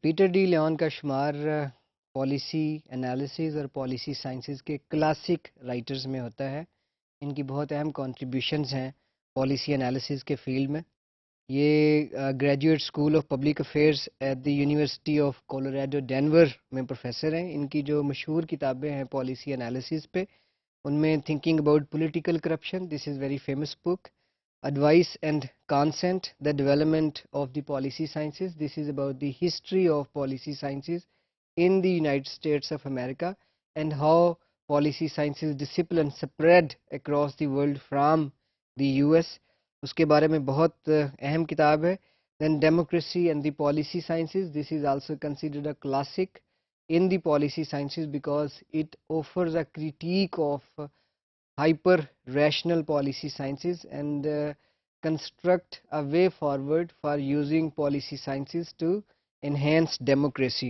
Peter de Leon کا شمار policy analysis اور پالیسی سائنسز کے کلاسک رائٹرز میں ہوتا ہے. ان کی بہت اہم کنٹریبیوشنز ہیں پالیسی انالیسز کے فیلڈ میں. یہ graduate school of public affairs at the university of Colorado Denver میں پروفیسر ہیں. ان کی جو مشہور کتابیں ہیں پالیسی انالیسز پہ، ان میں thinking about political corruption, this is very famous book. Advice and Consent, the Development of the Policy Sciences. This is about the history of policy sciences in the United States of America and how policy sciences discipline spread across the world from the US. اس کے بارے میں بہت اہم کتاب ہے. Then Democracy and the Policy Sciences. This is also considered a classic in the policy sciences because it offers a critique of hyper rational policy sciences and construct a way forward for using policy sciences to enhance democracy.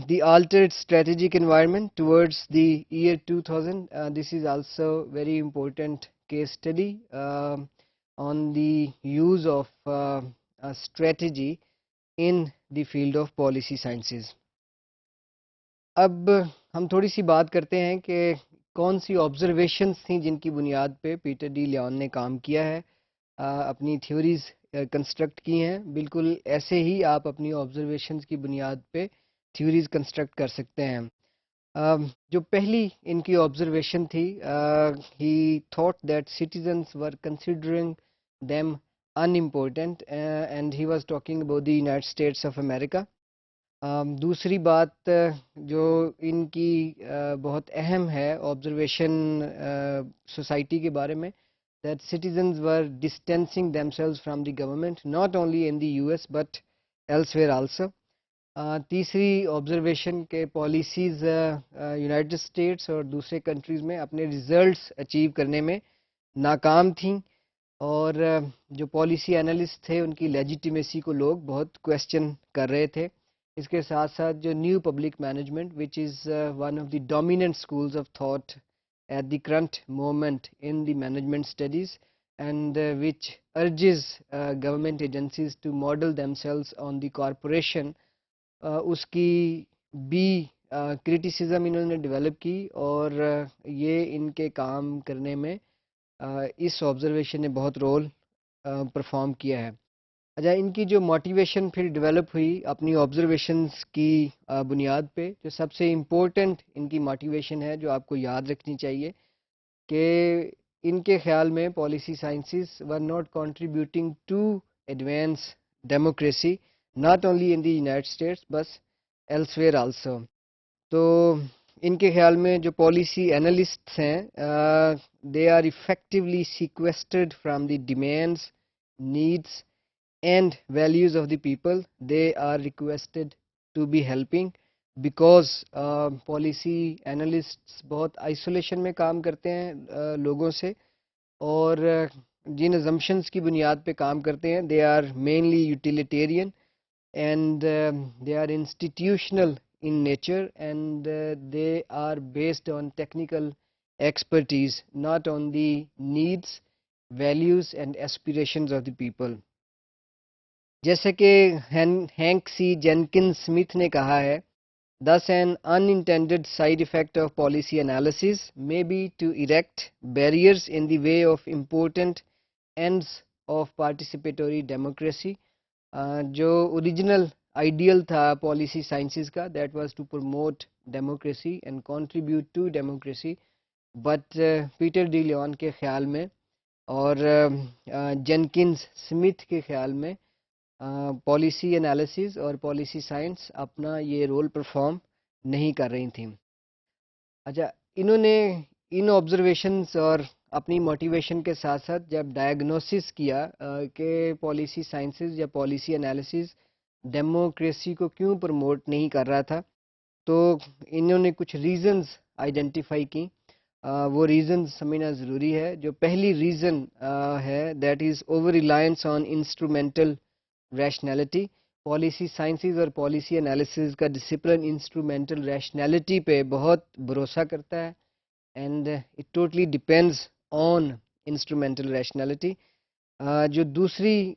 The altered strategic environment towards the year 2000, this is also very important case study on the use of a strategy in the field of policy sciences. اب ہم تھوڑی سی بات کرتے ہیں کہ کون سی observations تھیں جن کی بنیاد پہ پیٹر ڈی لیون نے کام کیا ہے، اپنی تھیوریز کنسٹرکٹ کی ہیں. بالکل ایسے ہی آپ اپنی آبزرویشنس کی بنیاد پہ تھیوریز کنسٹرکٹ کر سکتے ہیں. جو پہلی ان کی آبزرویشن تھی، he thought that citizens were considering them in important and he was talking about the United status of America. دوسری بات جو ان کی بہت اہم ہے آبزرویشن سوسائٹی کے بارے میں، that citizens were distancing themselves from the government not only in the U S but elsewhere also. تیسری آبزرویشن کہ پالیسیز یونائٹڈ اسٹیٹس اور دوسرے کنٹریز میں اپنے ریزلٹس اچیو کرنے میں ناکام تھیں، اور جو پالیسی انالسٹ تھے ان کی لیجیٹیمیسی کو لوگ بہت کویسچن کر رہے تھے. اس کے ساتھ ساتھ جو new public management which is one of the dominant schools of thought at the current moment in the management studies and which urges government agencies to model themselves on the corporation, اس کی بھی criticism انہوں نے develop کی، اور یہ ان کے کام کرنے میں اس آبزرویشن نے بہت رول پرفارم کیا ہے. اچھا، ان کی جو موٹیویشن پھر ڈیولپ ہوئی اپنی آبزرویشنس کی بنیاد پہ، جو سب سے امپورٹنٹ ان کی موٹیویشن ہے جو آپ کو یاد رکھنی چاہیے، کہ ان کے خیال میں policy sciences were not contributing to advance democracy not only in the United States but elsewhere also. تو ان کے خیال میں جو پالیسی انالسٹس ہیں، they are effectively sequestered from the demands, needs and values of the people. They are requested to be helping because policy analysts بہت isolation میں کام کرتے ہیں لوگوں سے، اور جن assumptions کی بنیاد پہ کام کرتے ہیں they are mainly utilitarian and they are institutional in nature and they are based on technical expertise, not on the needs, values and aspirations of the people. جیسے کہ ہینک سی جینکن سمتھ نے کہا ہے، thus an unintended side effect of policy analysis may be to erect barriers in the way of important ends of participatory democracy. جو original ideal تھا policy sciences کا، that was to promote democracy and contribute to democracy, but Peter de Leon کے خیال میں اور Jenkins Smith کے خیال میں پالیسی انالیسز اور پالیسی سائنس اپنا یہ رول پرفارم نہیں کر رہی تھیں. اچھا، انہوں نے ان آبزرویشنز اور اپنی موٹیویشن کے ساتھ ساتھ جب ڈائگنوسس کیا کہ پالیسی سائنسز یا پالیسی انالیسز ڈیموکریسی کو کیوں پروموٹ نہیں کر رہا تھا، تو انہوں نے کچھ ریزنز آئیڈینٹیفائی کی. وہ ریزنز سمجھنا ضروری ہے. جو پہلی ریزن ہے that is over reliance on instrumental rationality. Policy sciences اور پالیسی انالیسز کا ڈسپلن انسٹرومینٹل ریشنلٹی پہ بہت بھروسہ کرتا ہے، and it totally depends on instrumental rationality. جو دوسری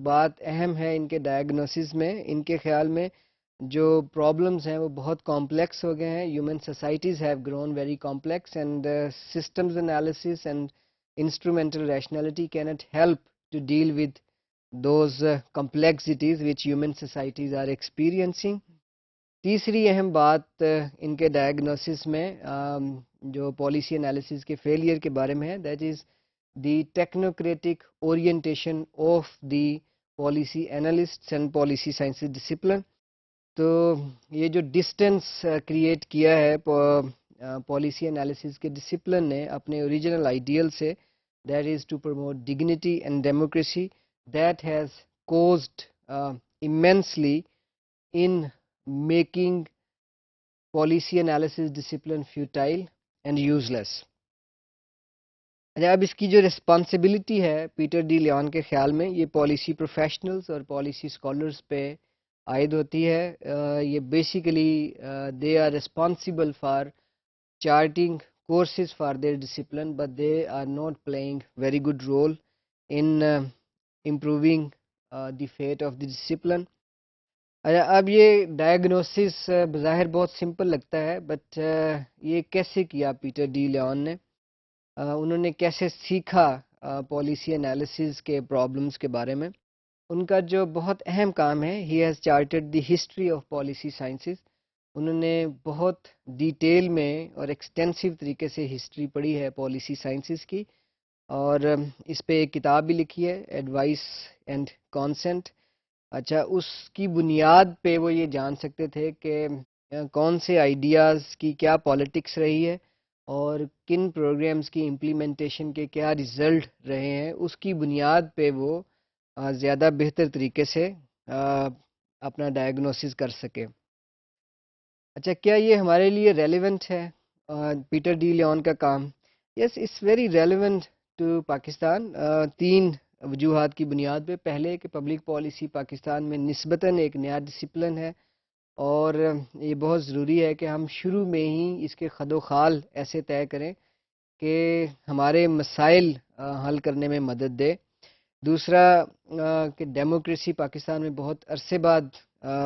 بات اہم ہے ان کے ڈائگنوسس میں، ان کے خیال میں جو پرابلمز ہیں وہ بہت کمپلیکس ہو گئے ہیں. Human societies have grown very complex and systems analysis and instrumental rationality can't help to deal with those complexities which human societies are experiencing. تیسری اہم بات ان کے ڈائگنوسس میں جو پالیسی انالیسس کے فیلئر کے بارے میں ہے، that is the technocratic orientation of the policy analysts and policy sciences discipline. تو یہ جو ڈسٹینس کریٹ کیا ہے پالیسی انالیسس کے ڈسپلن نے اپنے اوریجنل آئیڈیل سے، that is to promote dignity and democracy, that has caused immensely in making policy analysis discipline futile and useless. اب اس کی جو ریسپانسبلٹی ہے پیٹر ڈی لیون کے خیال میں، یہ پالیسی پروفیشنلز اور پالیسی اسکالرز پہ عائد ہوتی ہے. یہ basically they are responsible for charting courses for their discipline, but they are not playing very good role in improving the fate of the discipline. اب یہ ڈائگنوسس بظاہر بہت سمپل لگتا ہے، بٹ یہ کیسے کیا پیٹر ڈی لیون نے؟ انہوں نے کیسے سیکھا پالیسی انالیسز کے پرابلمس کے بارے میں؟ ان کا جو بہت اہم کام ہے، he has charted the history of policy sciences. انہوں نے بہت ڈیٹیل میں اور ایکسٹینسو طریقے سے ہسٹری پڑھی ہے پالیسی سائنسز کی، اور اس پہ ایک کتاب بھی لکھی ہے، ایڈوائس اینڈ کانسنٹ. اچھا، اس کی بنیاد پہ وہ یہ جان سکتے تھے کہ کون سے آئیڈیاز کی کیا پالیٹکس رہی ہے اور کن پروگرامز کی امپلیمنٹیشن کے کیا رزلٹ رہے ہیں. اس کی بنیاد پہ وہ زیادہ بہتر طریقے سے اپنا ڈائگنوسس کر سکے. اچھا، کیا یہ ہمارے لیے ریلیونٹ ہے پیٹر ڈی لیون کا کام؟ Yes, it's very relevant to Pakistan. تین وجوہات کی بنیاد پہ. پہلے کہ پبلک پالیسی پاکستان میں نسبتاً ایک نیا ڈسپلن ہے، اور یہ بہت ضروری ہے کہ ہم شروع میں ہی اس کے خد و خال ایسے طے کریں کہ ہمارے مسائل حل کرنے میں مدد دے. دوسرا کہ ڈیموکریسی پاکستان میں بہت عرصے بعد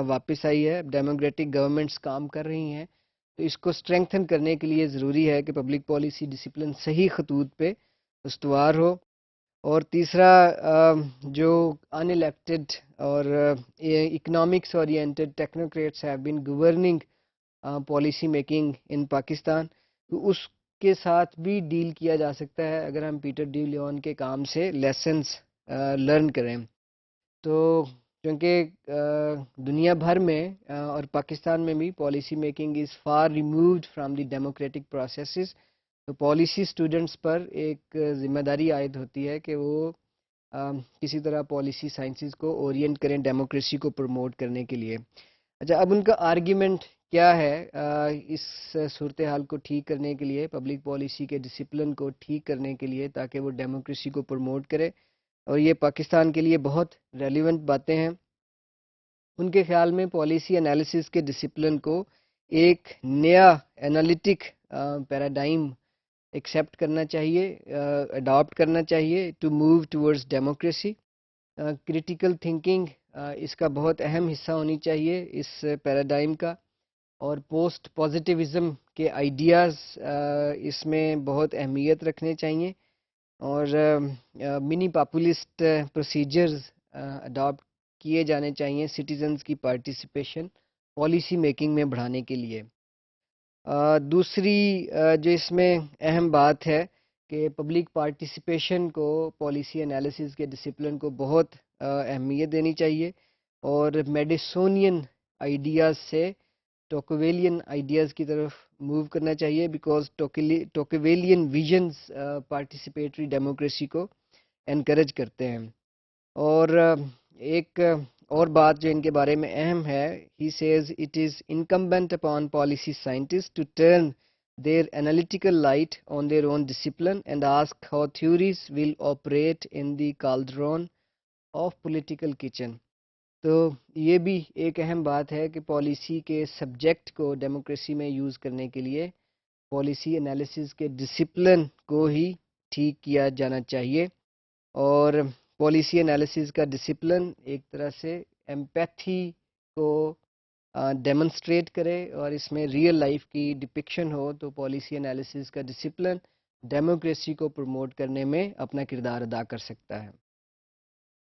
واپس آئی ہے، ڈیموکریٹک گورنمنٹس کام کر رہی ہیں، تو اس کو اسٹرینگتھن کرنے کے لیے ضروری ہے کہ پبلک پالیسی ڈسپلن صحیح خطوط پہ استوار ہو. اور تیسرا جو ان الیکٹڈ اور economics oriented technocrats have been governing policy making in Pakistan, تو اس کے ساتھ بھی ڈیل کیا جا سکتا ہے اگر ہم پیٹر ڈی لیون کے کام سے لیسنس لرن کریں. تو کیونکہ دنیا بھر میں اور پاکستان میں بھی policy making is for removed from the democratic processes, تو پالیسی اسٹوڈنٹس پر ایک ذمہ داری عائد ہوتی ہے کہ وہ کسی طرح پالیسی سائنسز کو اورینٹ کریں ڈیموکریسی کو پروموٹ کرنے کے لیے. اچھا، اب ان کا آرگیومنٹ کیا ہے اس صورتحال کو ٹھیک کرنے کے لیے، پبلک پالیسی کے ڈسپلن کو ٹھیک کرنے کے لیے، تاکہ وہ ڈیموکریسی کو پروموٹ کرے؟ اور یہ پاکستان کے لیے بہت ریلیونٹ باتیں ہیں. ان کے خیال میں پالیسی انالیسس کے ڈسپلن کو ایک نیا انالیٹک پیراڈائم ایکسیپٹ کرنا چاہیے، اڈاپٹ کرنا چاہیے to move towards democracy. Critical thinking اس کا بہت اہم حصہ ہونی چاہیے اس پیراڈائم کا، اور پوسٹ پازیٹیوزم کے آئیڈیاز اس میں بہت اہمیت رکھنے چاہیے، اور منی پاپولسٹ پروسیجرز اڈاپٹ کیے جانے چاہیے سٹیزنز کی پارٹیسپیشن پالیسی میکنگ میں بڑھانے کے لیے. دوسری جو اس میں اہم بات ہے کہ پبلک پارٹیسپیشن کو پالیسی انالیسز کے ڈسپلن کو بہت اہمیت دینی چاہیے، اور میڈیسونین آئیڈیاز سے ٹوکویلین آئیڈیاز کی طرف موو کرنا چاہیے، بیکاز ٹوکویلین ویژنز پارٹیسپیٹری ڈیموکریسی کو انکریج کرتے ہیں. اور ایک اور بات جو ان کے بارے میں اہم ہے، he says it is incumbent upon policy scientist to turn their analytical light on their own discipline and ask how theories will operate in the cauldron of political kitchen. تو یہ بھی ایک اہم بات ہے کہ پالیسی کے سبجیکٹ کو ڈیموکریسی میں یوز کرنے کے لیے پالیسی انالیسز کے ڈسپلن کو ہی ٹھیک کیا جانا چاہیے. اور پالیسی انالیسز کا ڈسپلن ایک طرح سے ایمپیتھی کو ڈیمونسٹریٹ کرے اور اس میں ریئل لائف کی ڈپکشن ہو، تو پالیسی انالیسز کا ڈسپلن ڈیموکریسی کو پروموٹ کرنے میں اپنا کردار ادا کر سکتا ہے۔